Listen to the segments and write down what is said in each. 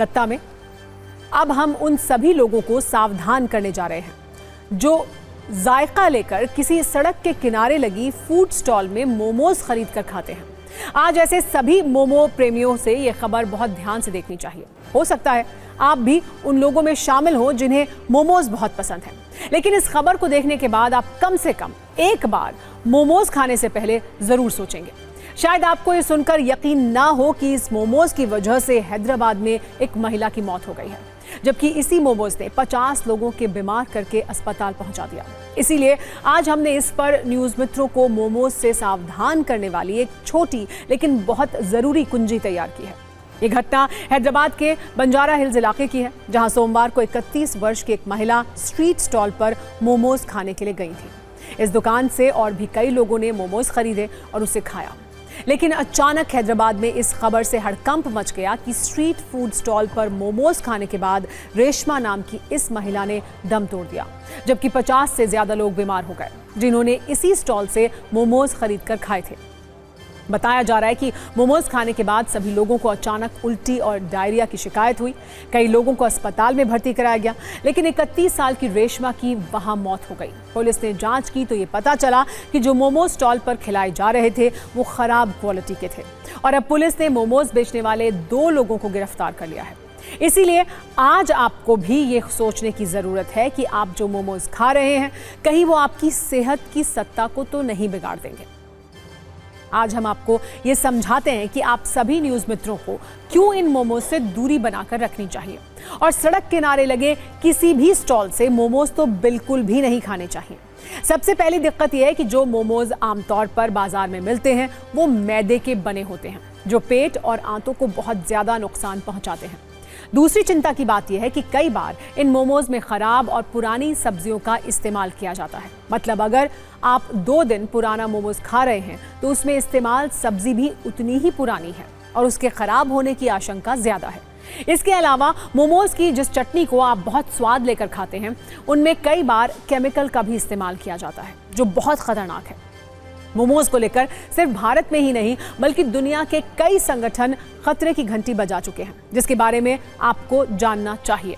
सत्ता में। अब हम उन सभी लोगों को सावधान करने जा रहे हैं जो जायका लेकर किसी सड़क के किनारे लगी फूड स्टॉल में मोमोज खरीद कर खाते हैं। आज ऐसे सभी मोमो प्रेमियों से ये खबर बहुत ध्यान से देखनी चाहिए। हो सकता है आप भी उन लोगों में शामिल हो जिन्हें मोमोज बहुत पसंद है, लेकिन इस खबर को देखने के बाद आप कम से कम एक बार मोमोज खाने से पहले जरूर सोचेंगे। शायद आपको ये सुनकर यकीन ना हो कि इस मोमोज की वजह से हैदराबाद में एक महिला की मौत हो गई है, जबकि इसी मोमोज ने 50 लोगों के बीमार करके अस्पताल पहुंचा दिया। इसीलिए आज हमने इस पर न्यूज मित्रों को मोमोज से सावधान करने वाली एक छोटी लेकिन बहुत जरूरी कुंजी तैयार की है। ये घटना हैदराबाद के बंजारा हिल्स इलाके की है, जहां सोमवार को 31 वर्ष की एक महिला स्ट्रीट स्टॉल पर मोमोज खाने के लिए गई थी। इस दुकान से और भी कई लोगों ने मोमोज खरीदे और उसे खाया, लेकिन अचानक हैदराबाद में इस खबर से हड़कंप मच गया कि स्ट्रीट फूड स्टॉल पर मोमोज खाने के बाद रेशमा नाम की इस महिला ने दम तोड़ दिया, जबकि 50 से ज्यादा लोग बीमार हो गए जिन्होंने इसी स्टॉल से मोमोज खरीद कर खाए थे। बताया जा रहा है कि मोमोज खाने के बाद सभी लोगों को अचानक उल्टी और डायरिया की शिकायत हुई। कई लोगों को अस्पताल में भर्ती कराया गया, लेकिन 31 साल की रेशमा की वहां मौत हो गई। पुलिस ने जांच की तो ये पता चला कि जो मोमोज स्टॉल पर खिलाए जा रहे थे वो खराब क्वालिटी के थे, और अब पुलिस ने मोमोज बेचने वाले 2 लोगों को गिरफ्तार कर लिया है। इसीलिए आज आपको भी ये सोचने की जरूरत है कि आप जो मोमोज खा रहे हैं कहीं वो आपकी सेहत की सत्ता को तो नहीं बिगाड़ देंगे। आज हम आपको ये समझाते हैं कि आप सभी न्यूज मित्रों को क्यों इन मोमोज से दूरी बनाकर रखनी चाहिए, और सड़क किनारे लगे किसी भी स्टॉल से मोमोज तो बिल्कुल भी नहीं खाने चाहिए। सबसे पहली दिक्कत यह है कि जो मोमोज आमतौर पर बाजार में मिलते हैं वो मैदे के बने होते हैं, जो पेट और आंतों को बहुत ज्यादा नुकसान पहुंचाते हैं। दूसरी चिंता की बात यह है कि कई बार इन मोमोज में खराब और पुरानी सब्जियों का इस्तेमाल किया जाता है। मतलब अगर आप 2 दिन पुराना मोमोज खा रहे हैं तो उसमें इस्तेमाल सब्जी भी उतनी ही पुरानी है और उसके खराब होने की आशंका ज्यादा है। इसके अलावा मोमोज की जिस चटनी को आप बहुत स्वाद लेकर खाते हैं उनमें कई बार केमिकल का भी इस्तेमाल किया जाता है, जो बहुत खतरनाक है। मोमोज को लेकर सिर्फ भारत में ही नहीं बल्कि दुनिया के कई संगठन खतरे की घंटी बजा चुके हैं, जिसके बारे में आपको जानना चाहिए।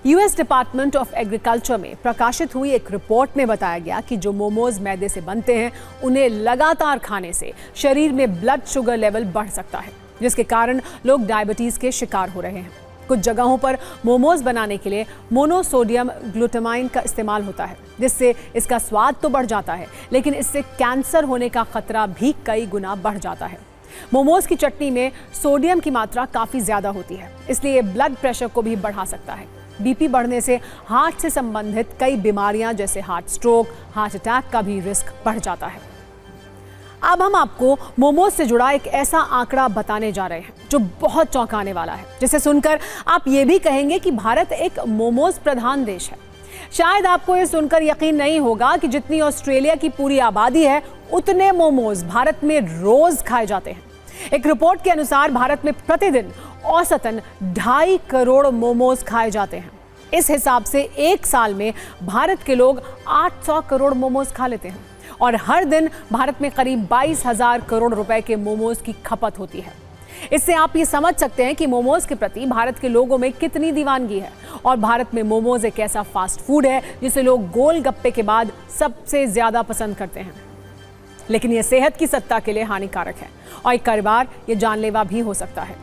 यूएस डिपार्टमेंट ऑफ एग्रीकल्चर में प्रकाशित हुई एक रिपोर्ट में बताया गया कि जो मोमोज मैदे से बनते हैं उन्हें लगातार खाने से शरीर में ब्लड शुगर लेवल बढ़ सकता है, जिसके कारण लोग डायबिटीज के शिकार हो रहे हैं। कुछ जगहों पर मोमोज बनाने के लिए मोनोसोडियम ग्लूटामाइन का इस्तेमाल होता है, जिससे इसका स्वाद तो बढ़ जाता है लेकिन इससे कैंसर होने का खतरा भी कई गुना बढ़ जाता है। मोमोज की चटनी में सोडियम की मात्रा काफी ज्यादा होती है, इसलिए ब्लड प्रेशर को भी बढ़ा सकता है। बीपी बढ़ने से हार्ट से संबंधित कई बीमारियां जैसे हार्ट स्ट्रोक, हार्ट अटैक का भी रिस्क बढ़ जाता है। अब हम आपको मोमोज से जुड़ा एक ऐसा आंकड़ा बताने जा रहे हैं जो बहुत चौंकाने वाला है, जिसे सुनकर आप ये भी कहेंगे कि भारत एक मोमोज प्रधान देश है। शायद आपको ये सुनकर यकीन नहीं होगा कि जितनी ऑस्ट्रेलिया की पूरी आबादी है उतने मोमोज भारत में रोज खाए जाते हैं। एक रिपोर्ट के अनुसार भारत में प्रतिदिन औसतन 2.5 करोड़ मोमोज खाए जाते हैं। इस हिसाब से एक साल में भारत के लोग 800 करोड़ मोमोज खा लेते हैं, और हर दिन भारत में करीब 22,000 करोड़ रुपए के मोमोज की खपत होती है। इससे आप ये समझ सकते हैं कि मोमोज के प्रति भारत के लोगों में कितनी दीवानगी है, और भारत में मोमोज एक ऐसा फास्ट फूड है जिसे लोग गोलगप्पे के बाद सबसे ज्यादा पसंद करते हैं। लेकिन यह सेहत की सत्ता के लिए हानिकारक है और कई बार ये जानलेवा भी हो सकता है।